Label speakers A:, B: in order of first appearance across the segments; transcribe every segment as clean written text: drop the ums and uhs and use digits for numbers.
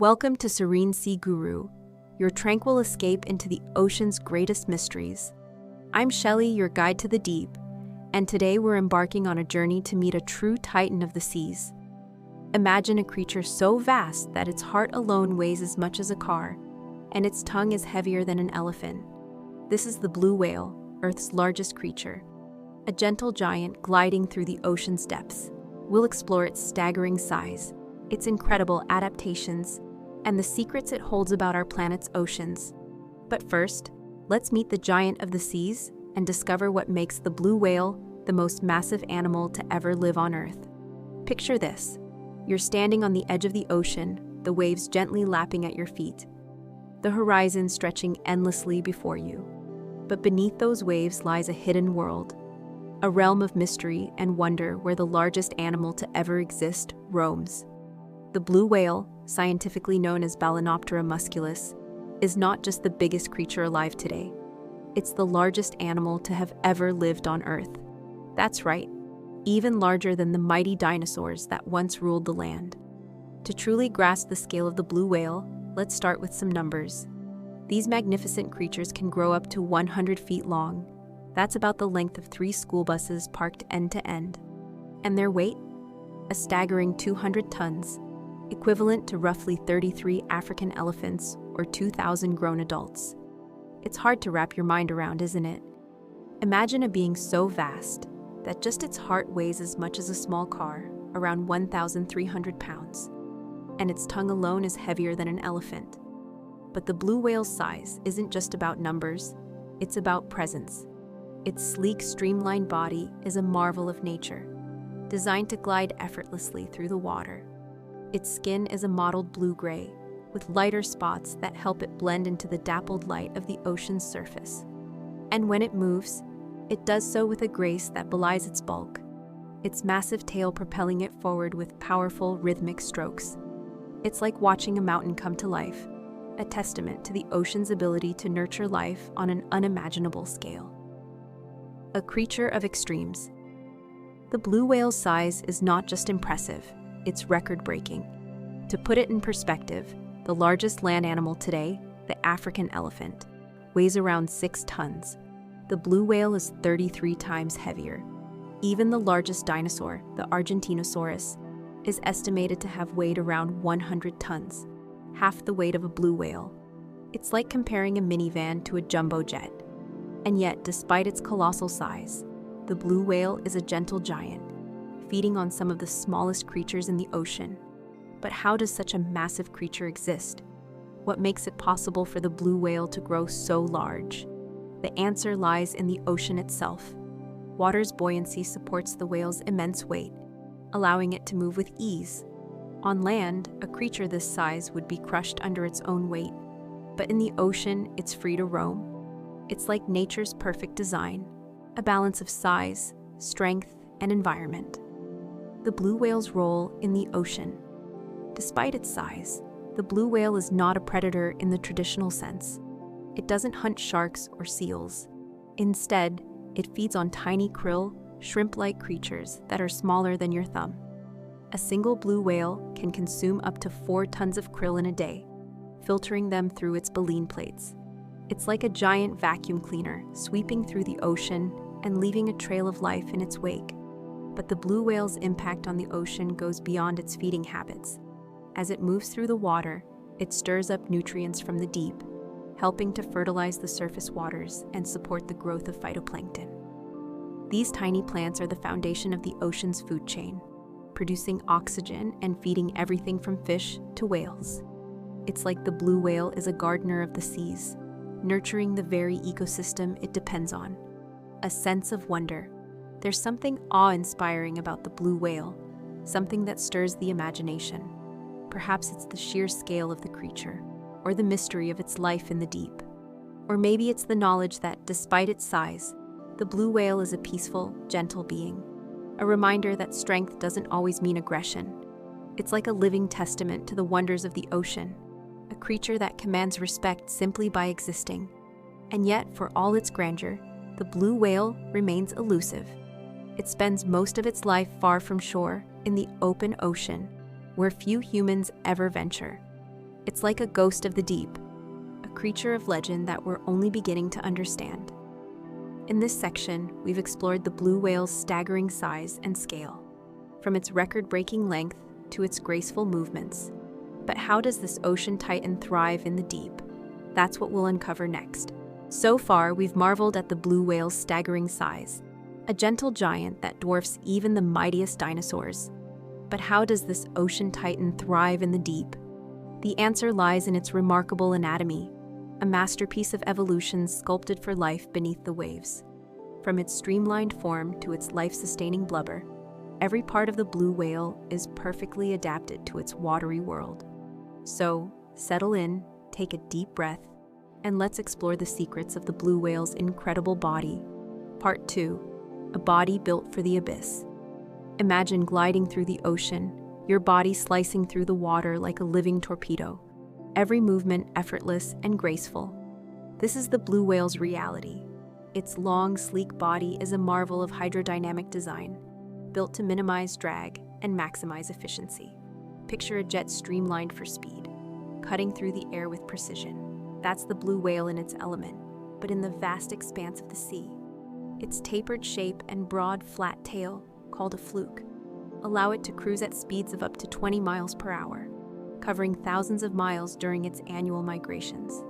A: Welcome to Serene Sea Guru, your tranquil escape into the ocean's greatest mysteries. I'm Shelley, your guide to the deep, and today we're embarking on a journey to meet a true titan of the seas. Imagine a creature so vast that its heart alone weighs as much as a car, and its tongue is heavier than an elephant. This is the blue whale, Earth's largest creature. A gentle giant gliding through the ocean's depths. We'll explore its staggering size, its incredible adaptations, and the secrets it holds about our planet's oceans. But first, let's meet the giant of the seas and discover what makes the blue whale the most massive animal to ever live on Earth. Picture this. You're standing on the edge of the ocean, the waves gently lapping at your feet, the horizon stretching endlessly before you. But beneath those waves lies a hidden world, a realm of mystery and wonder where the largest animal to ever exist roams. The blue whale, scientifically known as Balænoptera musculus, is not just the biggest creature alive today. It's the largest animal to have ever lived on Earth. That's right, even larger than the mighty dinosaurs that once ruled the land. To truly grasp the scale of the blue whale, let's start with some numbers. These magnificent creatures can grow up to 100 feet long. That's about the length of 3 school buses parked end to end. And their weight? A staggering 200 tons, equivalent to roughly 33 African elephants or 2,000 grown adults. It's hard to wrap your mind around, isn't it? Imagine a being so vast that just its heart weighs as much as a small car, around 1,300 pounds, and its tongue alone is heavier than an elephant. But the blue whale's size isn't just about numbers, it's about presence. Its sleek, streamlined body is a marvel of nature, designed to glide effortlessly through the water. Its skin is a mottled blue-gray, with lighter spots that help it blend into the dappled light of the ocean's surface. And when it moves, it does so with a grace that belies its bulk, its massive tail propelling it forward with powerful, rhythmic strokes. It's like watching a mountain come to life, a testament to the ocean's ability to nurture life on an unimaginable scale. A creature of extremes. The blue whale's size is not just impressive, it's record-breaking. To put it in perspective, the largest land animal today, the African elephant, weighs around 6 tons. The blue whale is 33 times heavier. Even the largest dinosaur, the Argentinosaurus, is estimated to have weighed around 100 tons, half the weight of a blue whale. It's like comparing a minivan to a jumbo jet. And yet, despite its colossal size, the blue whale is a gentle giant, feeding on some of the smallest creatures in the ocean. But how does such a massive creature exist? What makes it possible for the blue whale to grow so large? The answer lies in the ocean itself. Water's buoyancy supports the whale's immense weight, allowing it to move with ease. On land, a creature this size would be crushed under its own weight, but in the ocean, it's free to roam. It's like nature's perfect design, a balance of size, strength, and environment. The blue whale's role in the ocean. Despite its size, the blue whale is not a predator in the traditional sense. It doesn't hunt sharks or seals. Instead, it feeds on tiny krill, shrimp-like creatures that are smaller than your thumb. A single blue whale can consume up to 4 tons of krill in a day, filtering them through its baleen plates. It's like a giant vacuum cleaner, sweeping through the ocean and leaving a trail of life in its wake. But the blue whale's impact on the ocean goes beyond its feeding habits. As it moves through the water, it stirs up nutrients from the deep, helping to fertilize the surface waters and support the growth of phytoplankton. These tiny plants are the foundation of the ocean's food chain, producing oxygen and feeding everything from fish to whales. It's like the blue whale is a gardener of the seas, nurturing the very ecosystem it depends on. A sense of wonder. There's something awe-inspiring about the blue whale, something that stirs the imagination. Perhaps it's the sheer scale of the creature, or the mystery of its life in the deep. Or maybe it's the knowledge that, despite its size, the blue whale is a peaceful, gentle being. A reminder that strength doesn't always mean aggression. It's like a living testament to the wonders of the ocean, a creature that commands respect simply by existing. And yet, for all its grandeur, the blue whale remains elusive. It spends most of its life far from shore, in the open ocean, where few humans ever venture. It's like a ghost of the deep, a creature of legend that we're only beginning to understand. In this section, we've explored the blue whale's staggering size and scale, from its record-breaking length to its graceful movements. But how does this ocean titan thrive in the deep? That's what we'll uncover next. So far, we've marveled at the blue whale's staggering size, a gentle giant that dwarfs even the mightiest dinosaurs. But how does this ocean titan thrive in the deep? The answer lies in its remarkable anatomy, a masterpiece of evolution sculpted for life beneath the waves. From its streamlined form to its life-sustaining blubber, every part of the blue whale is perfectly adapted to its watery world. So, settle in, take a deep breath, and let's explore the secrets of the blue whale's incredible body. Part 2. A body built for the abyss. Imagine gliding through the ocean, your body slicing through the water like a living torpedo, every movement effortless and graceful. This is the blue whale's reality. Its long, sleek body is a marvel of hydrodynamic design, built to minimize drag and maximize efficiency. Picture a jet streamlined for speed, cutting through the air with precision. That's the blue whale in its element, but in the vast expanse of the sea. Its tapered shape and broad, flat tail, called a fluke, allow it to cruise at speeds of up to 20 miles per hour, covering thousands of miles during its annual migrations.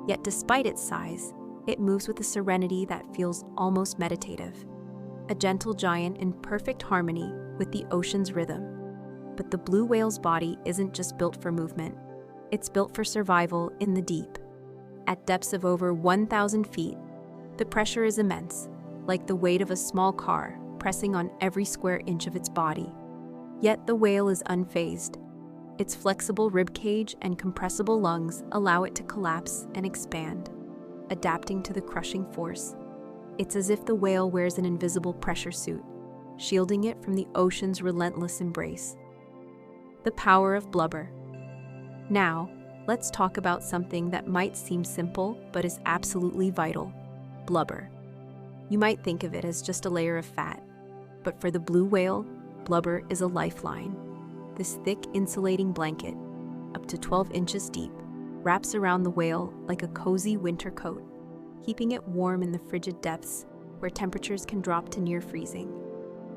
A: Yet despite its size, it moves with a serenity that feels almost meditative, a gentle giant in perfect harmony with the ocean's rhythm. But the blue whale's body isn't just built for movement, it's built for survival in the deep. At depths of over 1,000 feet, the pressure is immense, like the weight of a small car pressing on every square inch of its body. Yet the whale is unfazed. Its flexible ribcage and compressible lungs allow it to collapse and expand, adapting to the crushing force. It's as if the whale wears an invisible pressure suit, shielding it from the ocean's relentless embrace. The power of blubber. Now, let's talk about something that might seem simple but is absolutely vital: blubber. You might think of it as just a layer of fat, but for the blue whale, blubber is a lifeline. This thick, insulating blanket, up to 12 inches deep, wraps around the whale like a cozy winter coat, keeping it warm in the frigid depths where temperatures can drop to near freezing.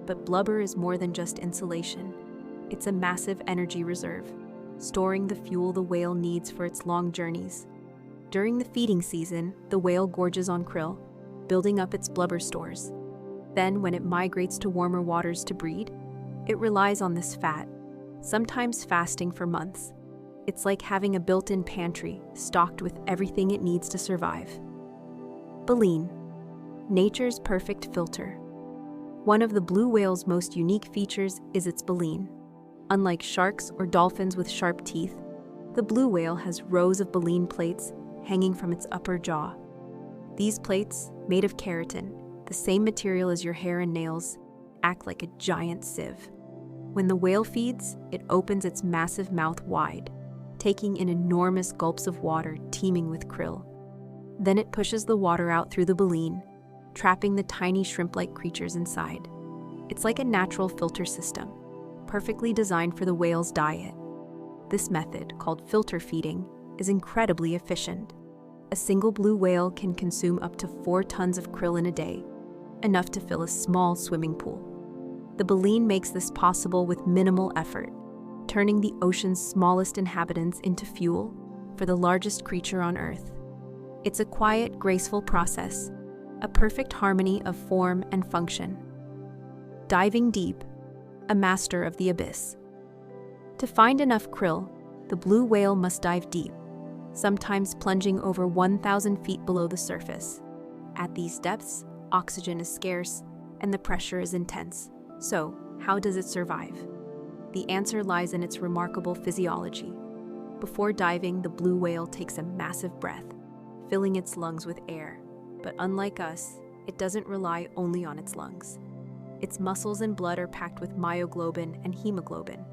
A: But blubber is more than just insulation. It's a massive energy reserve, storing the fuel the whale needs for its long journeys. During the feeding season, the whale gorges on krill, building up its blubber stores. Then, when it migrates to warmer waters to breed, it relies on this fat, sometimes fasting for months. It's like having a built-in pantry stocked with everything it needs to survive. Baleen, nature's perfect filter. One of the blue whale's most unique features is its baleen. Unlike sharks or dolphins with sharp teeth, the blue whale has rows of baleen plates hanging from its upper jaw. These plates, made of keratin, the same material as your hair and nails, act like a giant sieve. When the whale feeds, it opens its massive mouth wide, taking in enormous gulps of water teeming with krill. Then it pushes the water out through the baleen, trapping the tiny shrimp-like creatures inside. It's like a natural filter system, perfectly designed for the whale's diet. This method, called filter feeding, is incredibly efficient. A single blue whale can consume up to 4 tons of krill in a day, enough to fill a small swimming pool. The baleen makes this possible with minimal effort, turning the ocean's smallest inhabitants into fuel for the largest creature on Earth. It's a quiet, graceful process, a perfect harmony of form and function. Diving deep, a master of the abyss. To find enough krill, the blue whale must dive deep, sometimes plunging over 1,000 feet below the surface. At these depths, oxygen is scarce and the pressure is intense. So, how does it survive? The answer lies in its remarkable physiology. Before diving, the blue whale takes a massive breath, filling its lungs with air. But unlike us, it doesn't rely only on its lungs. Its muscles and blood are packed with myoglobin and hemoglobin,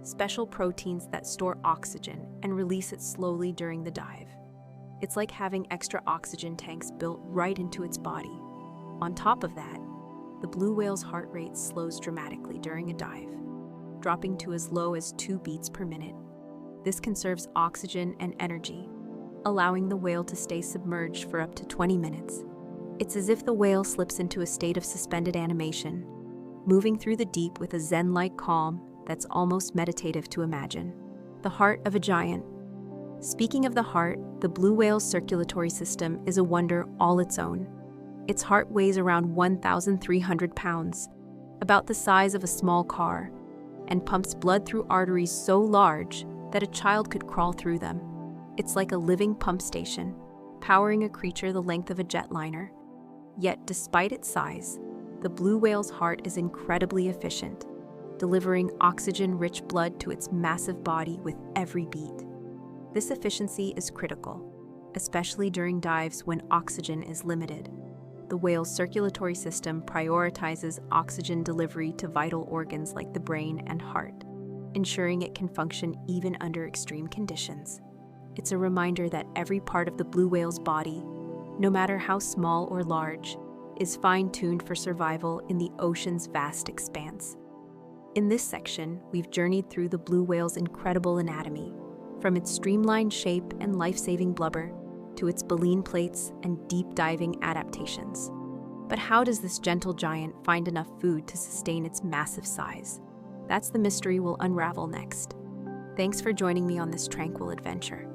A: special proteins that store oxygen and release it slowly during the dive. It's like having extra oxygen tanks built right into its body. On top of that, the blue whale's heart rate slows dramatically during a dive, dropping to as low as 2 beats per minute. This conserves oxygen and energy, allowing the whale to stay submerged for up to 20 minutes. It's as if the whale slips into a state of suspended animation, moving through the deep with a zen-like calm that's almost meditative to imagine. The heart of a giant. Speaking of the heart, the blue whale's circulatory system is a wonder all its own. Its heart weighs around 1,300 pounds, about the size of a small car, and pumps blood through arteries so large that a child could crawl through them. It's like a living pump station, powering a creature the length of a jetliner. Yet, despite its size, the blue whale's heart is incredibly efficient, delivering oxygen-rich blood to its massive body with every beat. This efficiency is critical, especially during dives when oxygen is limited. The whale's circulatory system prioritizes oxygen delivery to vital organs like the brain and heart, ensuring it can function even under extreme conditions. It's a reminder that every part of the blue whale's body, no matter how small or large, is fine-tuned for survival in the ocean's vast expanse. In this section, we've journeyed through the blue whale's incredible anatomy, from its streamlined shape and life-saving blubber to its baleen plates and deep-diving adaptations. But how does this gentle giant find enough food to sustain its massive size? That's the mystery we'll unravel next. Thanks for joining me on this tranquil adventure.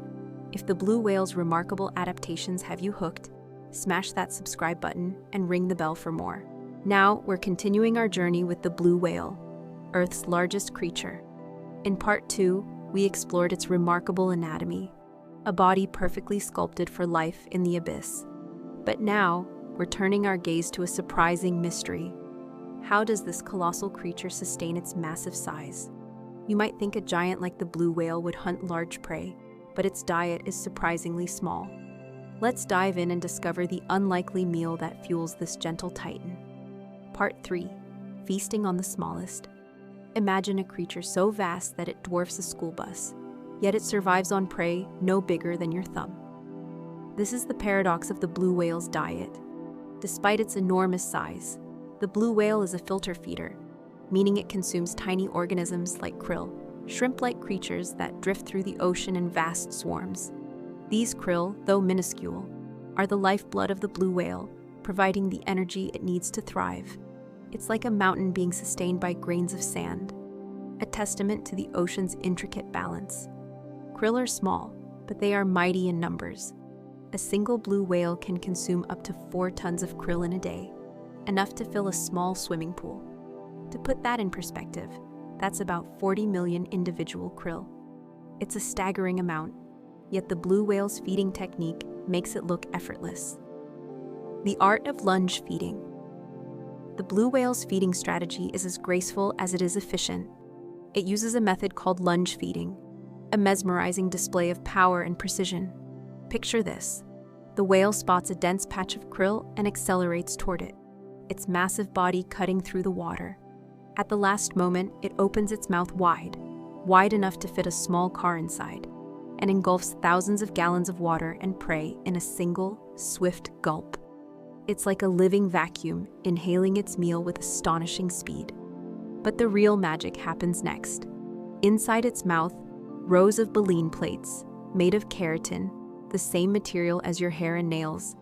A: If the blue whale's remarkable adaptations have you hooked, smash that subscribe button and ring the bell for more. Now, we're continuing our journey with the blue whale, Earth's largest creature. In Part 2, we explored its remarkable anatomy, a body perfectly sculpted for life in the abyss. But now, we're turning our gaze to a surprising mystery. How does this colossal creature sustain its massive size? You might think a giant like the blue whale would hunt large prey, but its diet is surprisingly small. Let's dive in and discover the unlikely meal that fuels this gentle titan. Part 3. Feasting on the smallest. Imagine a creature so vast that it dwarfs a school bus, yet it survives on prey no bigger than your thumb. This is the paradox of the blue whale's diet. Despite its enormous size, the blue whale is a filter feeder, meaning it consumes tiny organisms like krill, shrimp-like creatures that drift through the ocean in vast swarms. These krill, though minuscule, are the lifeblood of the blue whale, providing the energy it needs to thrive. It's like a mountain being sustained by grains of sand, a testament to the ocean's intricate balance. Krill are small, but they are mighty in numbers. A single blue whale can consume up to 4 tons of krill in a day, enough to fill a small swimming pool. To put that in perspective, that's about 40 million individual krill. It's a staggering amount, yet the blue whale's feeding technique makes it look effortless. The art of lunge feeding. The blue whale's feeding strategy is as graceful as it is efficient. It uses a method called lunge feeding, a mesmerizing display of power and precision. Picture this. The whale spots a dense patch of krill and accelerates toward it, its massive body cutting through the water. At the last moment, it opens its mouth wide enough to fit a small car inside, and engulfs thousands of gallons of water and prey in a single, swift gulp. It's like a living vacuum, inhaling its meal with astonishing speed. But the real magic happens next. Inside its mouth, rows of baleen plates, made of keratin, the same material as your hair and nails,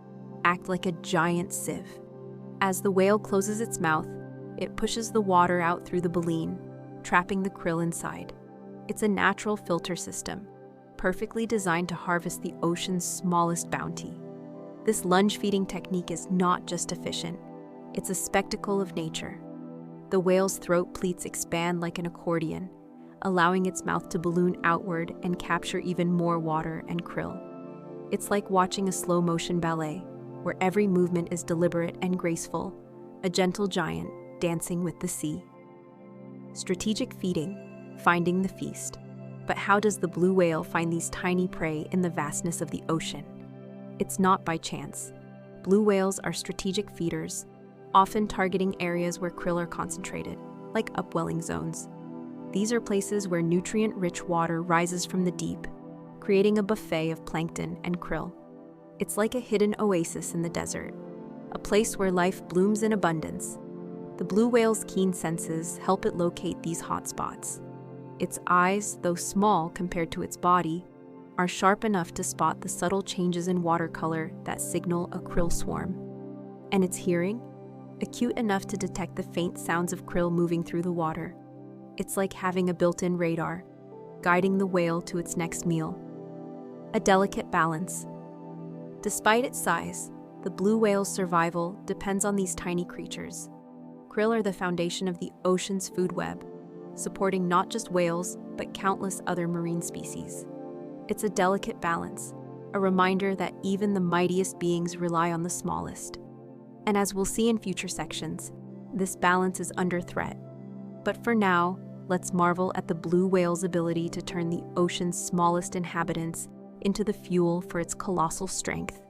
A: act like a giant sieve. As the whale closes its mouth, it pushes the water out through the baleen, trapping the krill inside. It's a natural filter system, perfectly designed to harvest the ocean's smallest bounty. This lunge feeding technique is not just efficient, it's a spectacle of nature. The whale's throat pleats expand like an accordion, allowing its mouth to balloon outward and capture even more water and krill. It's like watching a slow-motion ballet, where every movement is deliberate and graceful, a gentle giant dancing with the sea. Strategic feeding, finding the feast. But how does the blue whale find these tiny prey in the vastness of the ocean? It's not by chance. Blue whales are strategic feeders, often targeting areas where krill are concentrated, like upwelling zones. These are places where nutrient-rich water rises from the deep, creating a buffet of plankton and krill. It's like a hidden oasis in the desert, a place where life blooms in abundance. The blue whale's keen senses help it locate these hotspots. Its eyes, though small compared to its body, are sharp enough to spot the subtle changes in water color that signal a krill swarm. And its hearing? Acute enough to detect the faint sounds of krill moving through the water. It's like having a built-in radar, guiding the whale to its next meal. A delicate balance. Despite its size, the blue whale's survival depends on these tiny creatures. Krill are the foundation of the ocean's food web, supporting not just whales, but countless other marine species. It's a delicate balance, a reminder that even the mightiest beings rely on the smallest. And as we'll see in future sections, this balance is under threat. But for now, let's marvel at the blue whale's ability to turn the ocean's smallest inhabitants into the fuel for its colossal strength.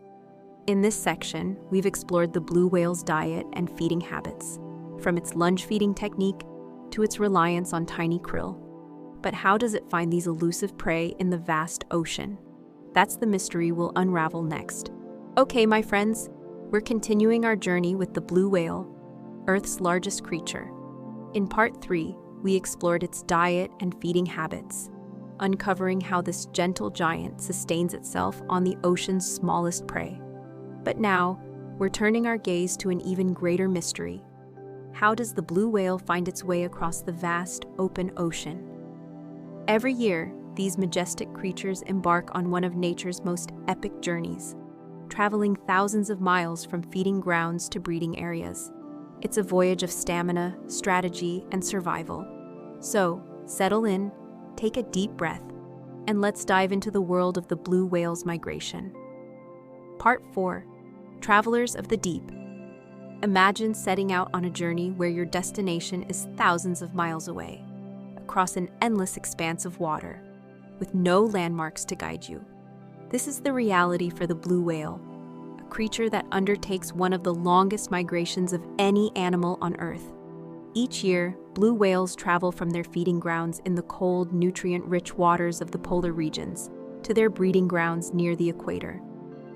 A: In this section, we've explored the blue whale's diet and feeding habits, from its lunge feeding technique to its reliance on tiny krill. But how does it find these elusive prey in the vast ocean? That's the mystery we'll unravel next. Okay, my friends, we're continuing our journey with the blue whale, Earth's largest creature. In part 3, we explored its diet and feeding habits, uncovering how this gentle giant sustains itself on the ocean's smallest prey. But now, we're turning our gaze to an even greater mystery. How does the blue whale find its way across the vast, open ocean? Every year, these majestic creatures embark on one of nature's most epic journeys, traveling thousands of miles from feeding grounds to breeding areas. It's a voyage of stamina, strategy, and survival. So, settle in, take a deep breath, and let's dive into the world of the blue whale's migration. Part 4. Travelers of the Deep. Imagine setting out on a journey where your destination is thousands of miles away, across an endless expanse of water, with no landmarks to guide you. This is the reality for the blue whale, a creature that undertakes one of the longest migrations of any animal on Earth. Each year, blue whales travel from their feeding grounds in the cold, nutrient-rich waters of the polar regions to their breeding grounds near the equator.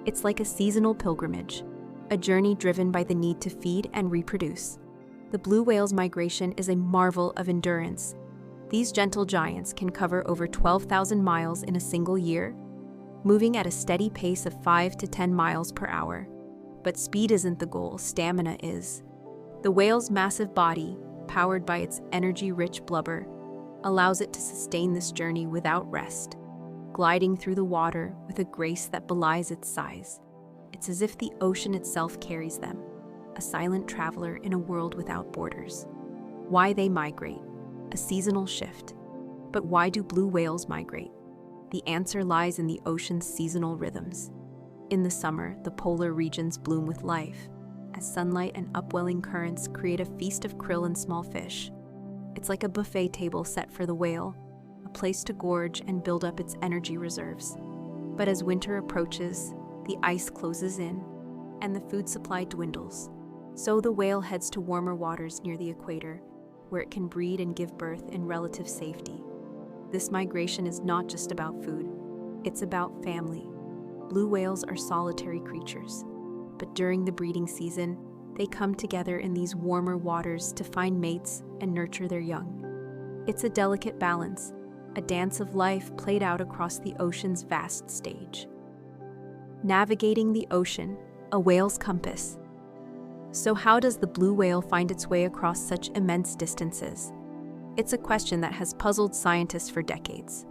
A: It's like a seasonal pilgrimage, a journey driven by the need to feed and reproduce. The blue whale's migration is a marvel of endurance. These gentle giants can cover over 12,000 miles in a single year, moving at a steady pace of 5 to 10 miles per hour. But speed isn't the goal, stamina is. The whale's massive body, powered by its energy-rich blubber, allows it to sustain this journey without rest, gliding through the water with a grace that belies its size. It's as if the ocean itself carries them, a silent traveler in a world without borders. Why they migrate? A seasonal shift. But why do blue whales migrate? The answer lies in the ocean's seasonal rhythms. In the summer, the polar regions bloom with life, as sunlight and upwelling currents create a feast of krill and small fish. It's like a buffet table set for the whale, a place to gorge and build up its energy reserves. But as winter approaches, the ice closes in, and the food supply dwindles. So the whale heads to warmer waters near the equator, where it can breed and give birth in relative safety. This migration is not just about food, it's about family. Blue whales are solitary creatures, but during the breeding season, they come together in these warmer waters to find mates and nurture their young. It's a delicate balance, a dance of life played out across the ocean's vast stage. Navigating the ocean, a whale's compass. So how does the blue whale find its way across such immense distances? It's a question that has puzzled scientists for decades.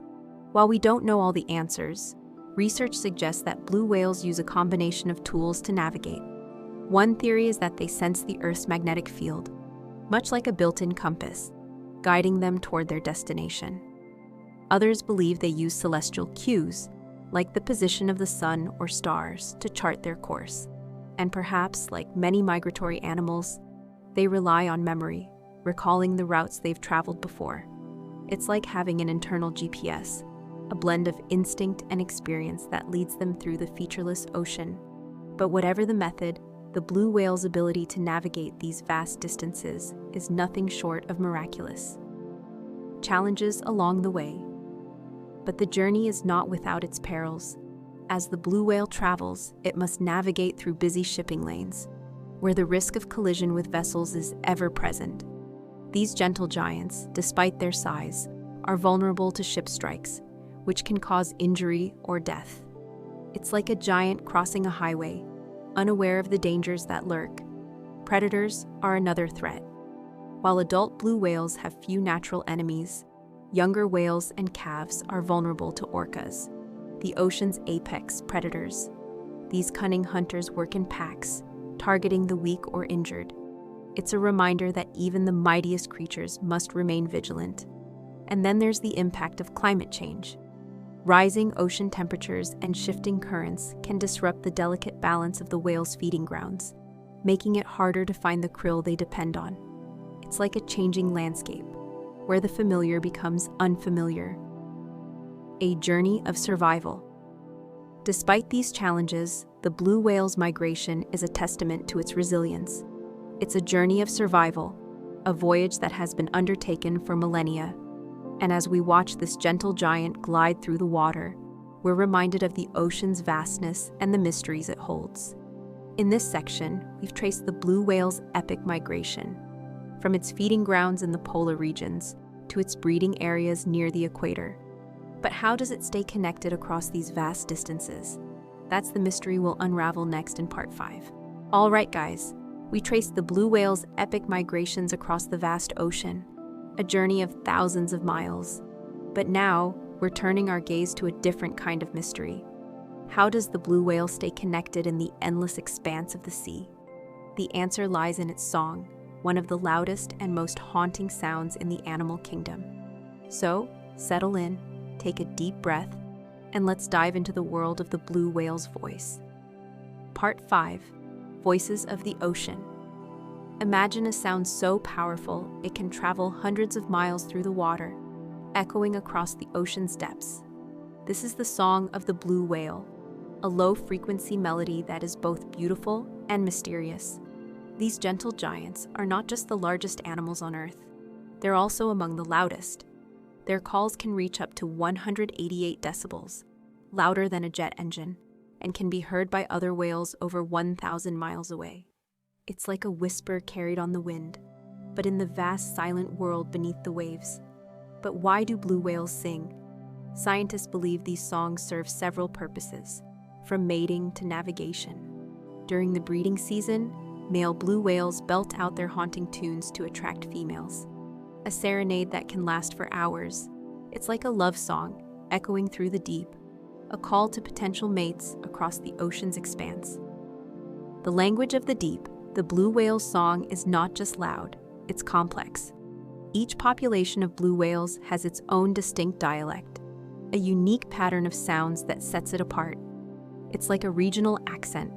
A: While we don't know all the answers, research suggests that blue whales use a combination of tools to navigate. One theory is that they sense the Earth's magnetic field, much like a built-in compass, guiding them toward their destination. Others believe they use celestial cues, like the position of the sun or stars, to chart their course. And perhaps, like many migratory animals, they rely on memory, recalling the routes they've traveled before. It's like having an internal GPS, a blend of instinct and experience that leads them through the featureless ocean. But whatever the method, the blue whale's ability to navigate these vast distances is nothing short of miraculous. Challenges along the way. But the journey is not without its perils. As the blue whale travels, it must navigate through busy shipping lanes, where the risk of collision with vessels is ever present. These gentle giants, despite their size, are vulnerable to ship strikes, which can cause injury or death. It's like a giant crossing a highway, unaware of the dangers that lurk. Predators are another threat. While adult blue whales have few natural enemies, younger whales and calves are vulnerable to orcas, the ocean's apex predators. These cunning hunters work in packs, targeting the weak or injured. It's a reminder that even the mightiest creatures must remain vigilant. And then there's the impact of climate change. Rising ocean temperatures and shifting currents can disrupt the delicate balance of the whales' feeding grounds, making it harder to find the krill they depend on. It's like a changing landscape, where the familiar becomes unfamiliar. A journey of survival. Despite these challenges, the blue whale's migration is a testament to its resilience. It's a journey of survival, a voyage that has been undertaken for millennia. And as we watch this gentle giant glide through the water, we're reminded of the ocean's vastness and the mysteries it holds. In this section, we've traced the blue whale's epic migration, from its feeding grounds in the polar regions to its breeding areas near the equator. But how does it stay connected across these vast distances? That's the mystery we'll unravel next in part 5. All right, guys, we traced the blue whale's epic migrations across the vast ocean, a journey of thousands of miles. But now, we're turning our gaze to a different kind of mystery. How does the blue whale stay connected in the endless expanse of the sea? The answer lies in its song, one of the loudest and most haunting sounds in the animal kingdom. So, settle in, take a deep breath, and let's dive into the world of the blue whale's voice. Part 5. Voices of the Ocean. Imagine a sound so powerful it can travel hundreds of miles through the water, echoing across the ocean's depths. This is the song of the blue whale, a low-frequency melody that is both beautiful and mysterious. These gentle giants are not just the largest animals on Earth, they're also among the loudest. Their calls can reach up to 188 decibels, louder than a jet engine, and can be heard by other whales over 1,000 miles away. It's like a whisper carried on the wind, but in the vast silent world beneath the waves. But why do blue whales sing? Scientists believe these songs serve several purposes, from mating to navigation. During the breeding season, male blue whales belt out their haunting tunes to attract females, a serenade that can last for hours. It's like a love song, echoing through the deep, a call to potential mates across the ocean's expanse. The language of the deep, the blue whale's song is not just loud, it's complex. Each population of blue whales has its own distinct dialect, a unique pattern of sounds that sets it apart. It's like a regional accent,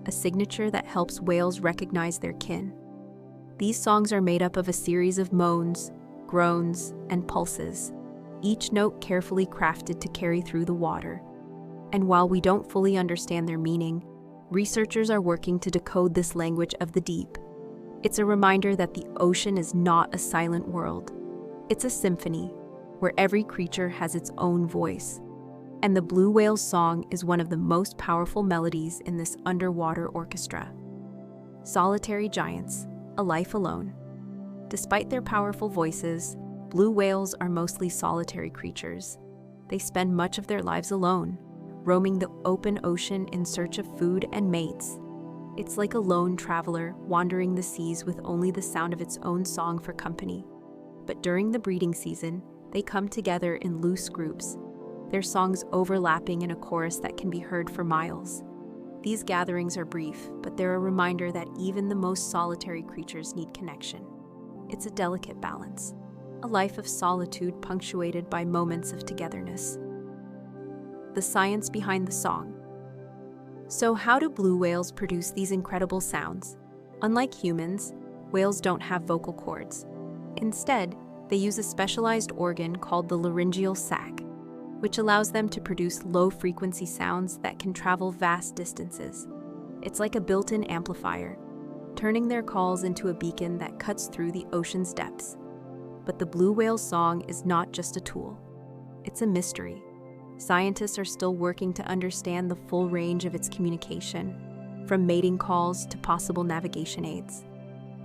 A: a signature that helps whales recognize their kin. These songs are made up of a series of moans, groans, and pulses, each note carefully crafted to carry through the water. And while we don't fully understand their meaning, researchers are working to decode this language of the deep. It's a reminder that the ocean is not a silent world. It's a symphony, where every creature has its own voice. And the blue whale's song is one of the most powerful melodies in this underwater orchestra. Solitary giants, a life alone. Despite their powerful voices, blue whales are mostly solitary creatures. They spend much of their lives alone, roaming the open ocean in search of food and mates. It's like a lone traveler wandering the seas with only the sound of its own song for company. But during the breeding season, they come together in loose groups, their songs overlapping in a chorus that can be heard for miles. These gatherings are brief, but they're a reminder that even the most solitary creatures need connection. It's a delicate balance, a life of solitude punctuated by moments of togetherness. The science behind the song. So how do blue whales produce these incredible sounds? Unlike humans, whales don't have vocal cords. Instead, they use a specialized organ called the laryngeal sac, which allows them to produce low-frequency sounds that can travel vast distances. It's like a built-in amplifier, turning their calls into a beacon that cuts through the ocean's depths. But the blue whale's song is not just a tool. It's a mystery. Scientists are still working to understand the full range of its communication, from mating calls to possible navigation aids.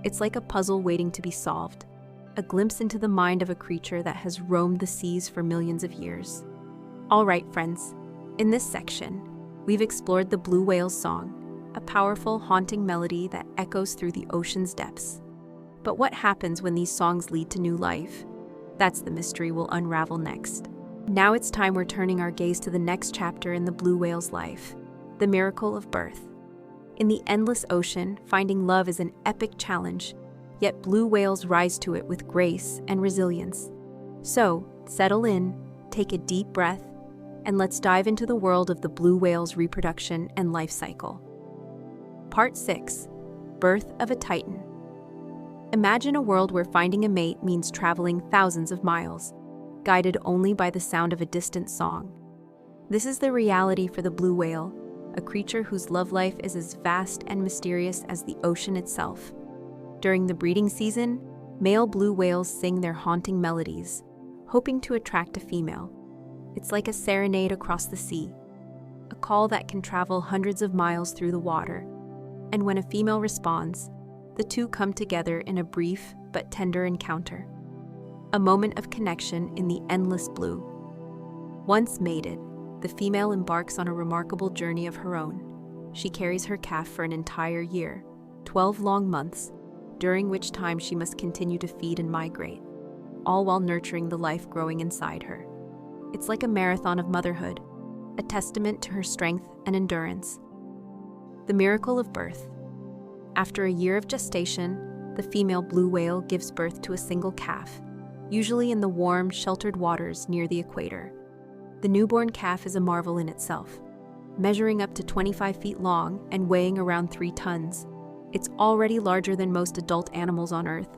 A: It's like a puzzle waiting to be solved. a glimpse into the mind of a creature that has roamed the seas for millions of years. All right, friends, in this section, we've explored the blue whale's song, a powerful, haunting melody that echoes through the ocean's depths. But what happens when these songs lead to new life? That's the mystery we'll unravel next. Now it's time we're turning our gaze to the next chapter in the blue whale's life, the miracle of birth. In the endless ocean, finding love is an epic challenge, yet blue whales rise to it with grace and resilience. So, settle in, take a deep breath, and let's dive into the world of the blue whale's reproduction and life cycle. Part 6. Birth of a Titan. Imagine a world where finding a mate means traveling thousands of miles, guided only by the sound of a distant song. This is the reality for the blue whale, a creature whose love life is as vast and mysterious as the ocean itself. During the breeding season, male blue whales sing their haunting melodies, hoping to attract a female. It's like a serenade across the sea, a call that can travel hundreds of miles through the water. And when a female responds, the two come together in a brief but tender encounter. A moment of connection in the endless blue. Once mated, the female embarks on a remarkable journey of her own. She carries her calf for an entire year, 12 long months, during which time she must continue to feed and migrate, all while nurturing the life growing inside her. It's like a marathon of motherhood, a testament to her strength and endurance. The miracle of birth. After a year of gestation, the female blue whale gives birth to a single calf, usually in the warm, sheltered waters near the equator. The newborn calf is a marvel in itself, measuring up to 25 feet long and weighing around 3 tons. It's already larger than most adult animals on Earth.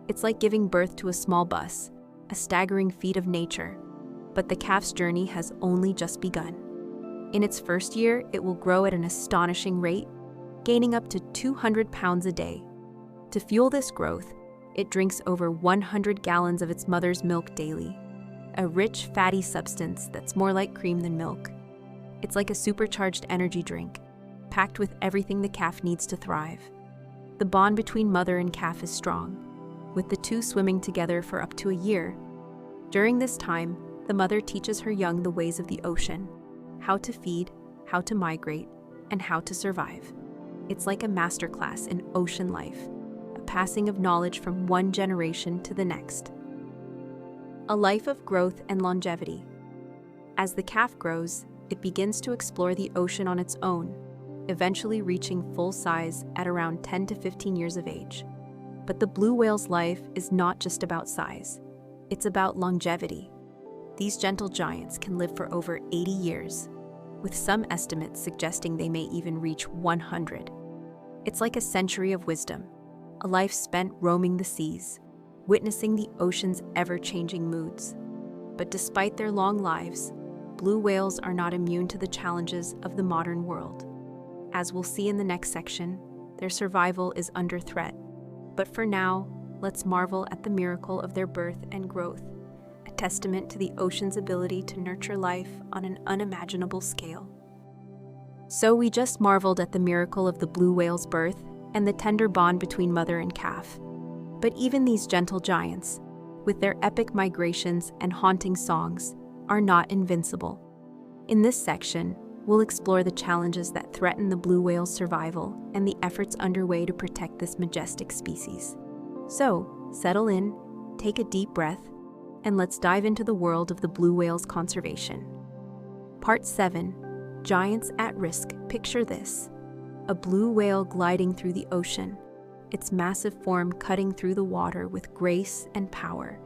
A: It's like giving birth to a small bus, a staggering feat of nature. But the calf's journey has only just begun. In its first year, it will grow at an astonishing rate, gaining up to 200 pounds a day. To fuel this growth, it drinks over 100 gallons of its mother's milk daily, a rich, fatty substance that's more like cream than milk. It's like a supercharged energy drink, packed with everything the calf needs to thrive. The bond between mother and calf is strong, with the two swimming together for up to a year. During this time, the mother teaches her young the ways of the ocean, how to feed, how to migrate, and how to survive. It's like a masterclass in ocean life, a passing of knowledge from one generation to the next. A life of growth and longevity. As the calf grows, it begins to explore the ocean on its own, eventually reaching full size at around 10 to 15 years of age. But the blue whale's life is not just about size, it's about longevity. These gentle giants can live for over 80 years, with some estimates suggesting they may even reach 100. It's like a century of wisdom, a life spent roaming the seas, witnessing the ocean's ever-changing moods. But despite their long lives, blue whales are not immune to the challenges of the modern world. As we'll see in the next section, their survival is under threat. But for now, let's marvel at the miracle of their birth and growth, a testament to the ocean's ability to nurture life on an unimaginable scale. So we just marveled at the miracle of the blue whale's birth and the tender bond between mother and calf. But even these gentle giants, with their epic migrations and haunting songs, are not invincible. In this section, we'll explore the challenges that threaten the blue whale's survival and the efforts underway to protect this majestic species. So, settle in, take a deep breath, and let's dive into the world of the blue whale's conservation. Part 7. Giants at Risk. Picture this: a blue whale gliding through the ocean, its massive form cutting through the water with grace and power.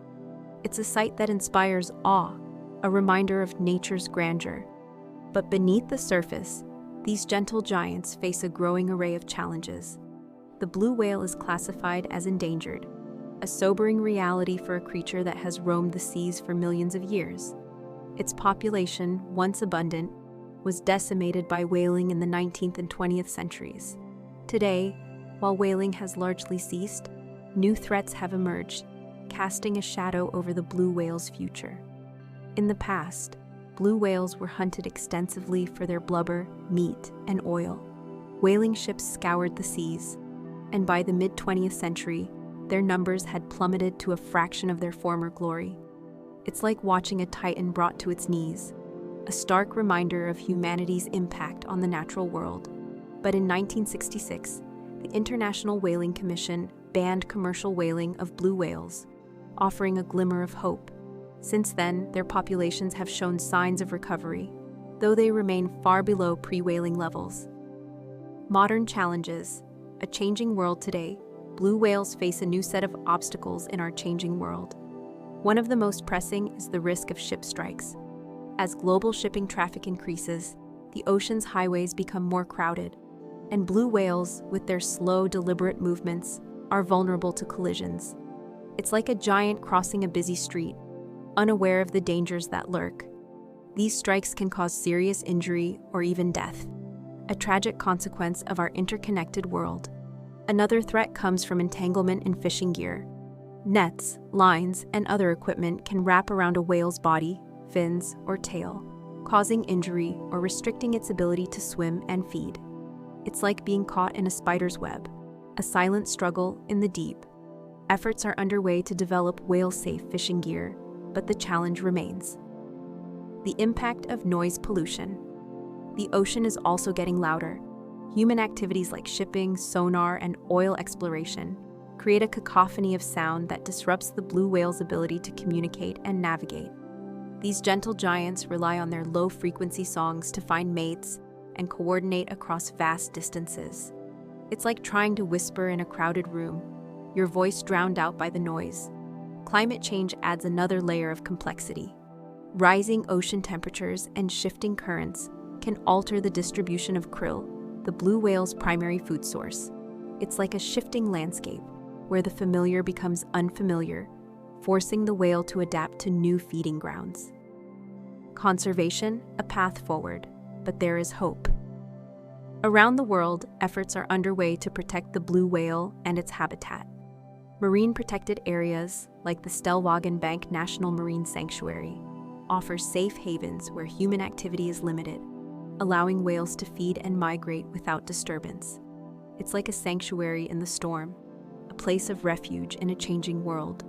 A: It's a sight that inspires awe, a reminder of nature's grandeur. But beneath the surface, these gentle giants face a growing array of challenges. The blue whale is classified as endangered, a sobering reality for a creature that has roamed the seas for millions of years. Its population, once abundant, was decimated by whaling in the 19th and 20th centuries. Today, while whaling has largely ceased, new threats have emerged, casting a shadow over the blue whale's future. In the past, blue whales were hunted extensively for their blubber, meat, and oil. Whaling ships scoured the seas, and by the mid-20th century, their numbers had plummeted to a fraction of their former glory. It's like watching a titan brought to its knees, a stark reminder of humanity's impact on the natural world. But in 1966, the International Whaling Commission banned commercial whaling of blue whales, offering a glimmer of hope. Since then, their populations have shown signs of recovery, though they remain far below pre-whaling levels. Modern challenges. A changing world today, blue whales face a new set of obstacles in our changing world. One of the most pressing is the risk of ship strikes. As global shipping traffic increases, the ocean's highways become more crowded, and blue whales, with their slow, deliberate movements, are vulnerable to collisions. It's like a giant crossing a busy street, unaware of the dangers that lurk. These strikes can cause serious injury or even death, a tragic consequence of our interconnected world. Another threat comes from entanglement in fishing gear. Nets, lines, and other equipment can wrap around a whale's body, fins, or tail, causing injury or restricting its ability to swim and feed. It's like being caught in a spider's web, a silent struggle in the deep. Efforts are underway to develop whale-safe fishing gear, but the challenge remains. The impact of noise pollution. The ocean is also getting louder. Human activities like shipping, sonar, and oil exploration create a cacophony of sound that disrupts the blue whale's ability to communicate and navigate. These gentle giants rely on their low-frequency songs to find mates and coordinate across vast distances. It's like trying to whisper in a crowded room, your voice drowned out by the noise. Climate change adds another layer of complexity. Rising ocean temperatures and shifting currents can alter the distribution of krill, the blue whale's primary food source. It's like a shifting landscape, where the familiar becomes unfamiliar, forcing the whale to adapt to new feeding grounds. Conservation, a path forward, but there is hope. Around the world, efforts are underway to protect the blue whale and its habitat. Marine protected areas, like the Stellwagen Bank National Marine Sanctuary, offer safe havens where human activity is limited, allowing whales to feed and migrate without disturbance. It's like a sanctuary in the storm, a place of refuge in a changing world.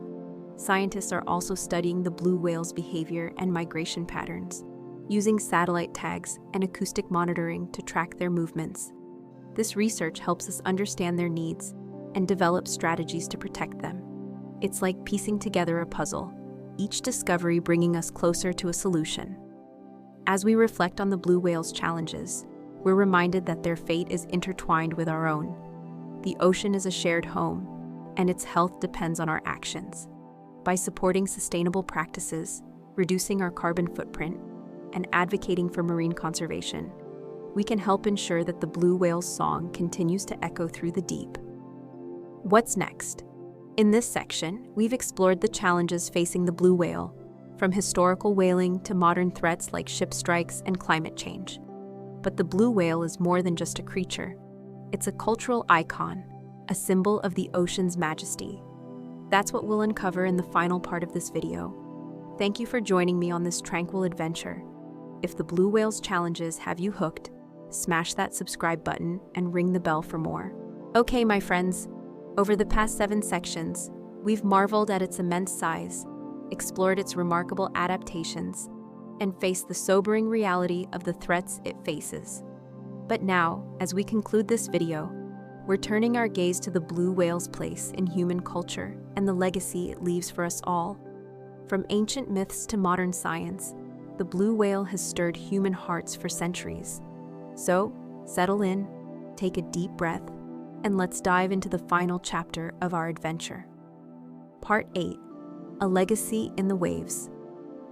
A: Scientists are also studying the blue whale's behavior and migration patterns, using satellite tags and acoustic monitoring to track their movements. This research helps us understand their needs and develop strategies to protect them. It's like piecing together a puzzle, each discovery bringing us closer to a solution. As we reflect on the blue whale's challenges, we're reminded that their fate is intertwined with our own. The ocean is a shared home, and its health depends on our actions. By supporting sustainable practices, reducing our carbon footprint, and advocating for marine conservation, we can help ensure that the blue whale's song continues to echo through the deep. What's next? In this section, we've explored the challenges facing the blue whale, from historical whaling to modern threats like ship strikes and climate change. But the blue whale is more than just a creature. It's a cultural icon, a symbol of the ocean's majesty. That's what we'll uncover in the final part of this video. Thank you for joining me on this tranquil adventure. If the blue whale's challenges have you hooked, smash that subscribe button and ring the bell for more. Okay, my friends, over the past 7 sections, we've marveled at its immense size, explored its remarkable adaptations, and faced the sobering reality of the threats it faces. But now, as we conclude this video, we're turning our gaze to the blue whale's place in human culture and the legacy it leaves for us all. From ancient myths to modern science, the blue whale has stirred human hearts for centuries. So, settle in, take a deep breath, and let's dive into the final chapter of our adventure. Part 8. A Legacy in the Waves.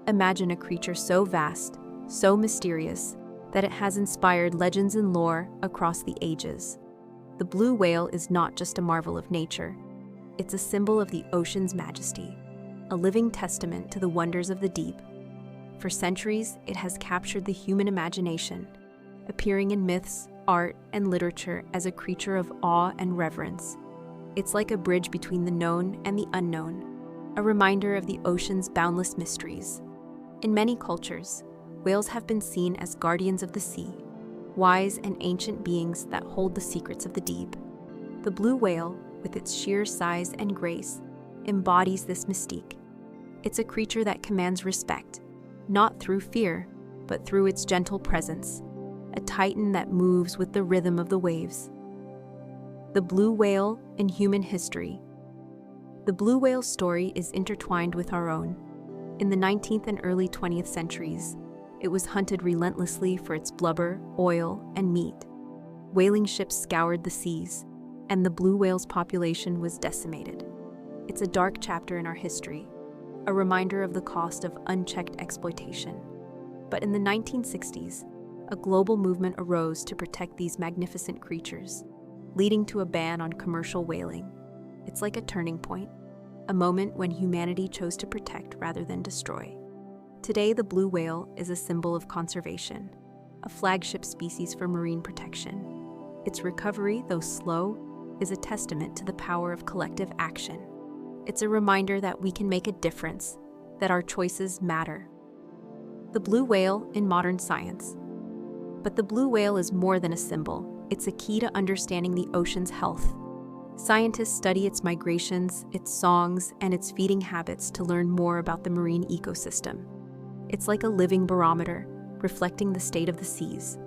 A: Imagine a creature so vast, so mysterious, that it has inspired legends and lore across the ages. The blue whale is not just a marvel of nature. It's a symbol of the ocean's majesty, a living testament to the wonders of the deep. For centuries, it has captured the human imagination, appearing in myths, art, and literature as a creature of awe and reverence. It's like a bridge between the known and the unknown, a reminder of the ocean's boundless mysteries. In many cultures, whales have been seen as guardians of the sea, wise and ancient beings that hold the secrets of the deep. The blue whale, with its sheer size and grace, embodies this mystique. It's a creature that commands respect, not through fear, but through its gentle presence, a titan that moves with the rhythm of the waves. The blue whale in human history. The blue whale's story is intertwined with our own. In the 19th and early 20th centuries, it was hunted relentlessly for its blubber, oil, and meat. Whaling ships scoured the seas, and the blue whale's population was decimated. It's a dark chapter in our history, a reminder of the cost of unchecked exploitation. But in the 1960s, a global movement arose to protect these magnificent creatures, leading to a ban on commercial whaling. It's like a turning point, a moment when humanity chose to protect rather than destroy. Today, the blue whale is a symbol of conservation, a flagship species for marine protection. Its recovery, though slow, is a testament to the power of collective action. It's a reminder that we can make a difference, that our choices matter. The blue whale in modern science. But the blue whale is more than a symbol. It's a key to understanding the ocean's health. Scientists study its migrations, its songs, and its feeding habits to learn more about the marine ecosystem. It's like a living barometer, reflecting the state of the seas.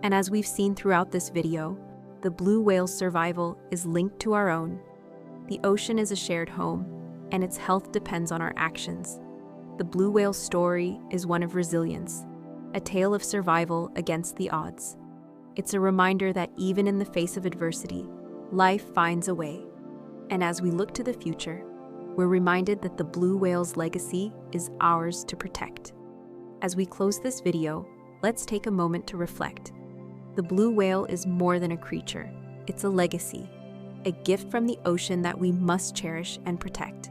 A: And as we've seen throughout this video, the blue whale's survival is linked to our own. The ocean is a shared home, and its health depends on our actions. The blue whale's story is one of resilience, a tale of survival against the odds. It's a reminder that even in the face of adversity, life finds a way. And as we look to the future, we're reminded that the blue whale's legacy is ours to protect. As we close this video, let's take a moment to reflect. The blue whale is more than a creature. It's a legacy, a gift from the ocean that we must cherish and protect.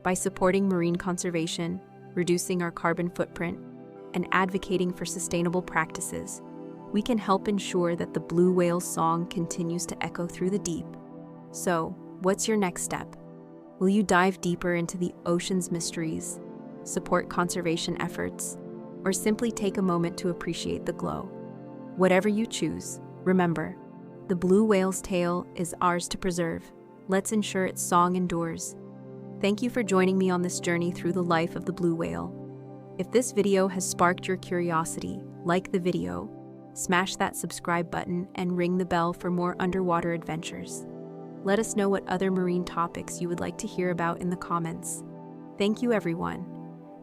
A: By supporting marine conservation, reducing our carbon footprint, and advocating for sustainable practices, we can help ensure that the blue whale's song continues to echo through the deep. So, what's your next step? Will you dive deeper into the ocean's mysteries, support conservation efforts, or simply take a moment to appreciate the glow? Whatever you choose, remember, the blue whale's tale is ours to preserve. Let's ensure its song endures. Thank you for joining me on this journey through the life of the blue whale. If this video has sparked your curiosity, like the video, smash that subscribe button and ring the bell for more underwater adventures. Let us know what other marine topics you would like to hear about in the comments. Thank you, everyone.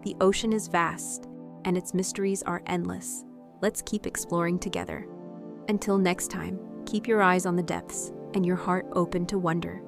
A: The ocean is vast, and its mysteries are endless. Let's keep exploring together. Until next time, keep your eyes on the depths and your heart open to wonder.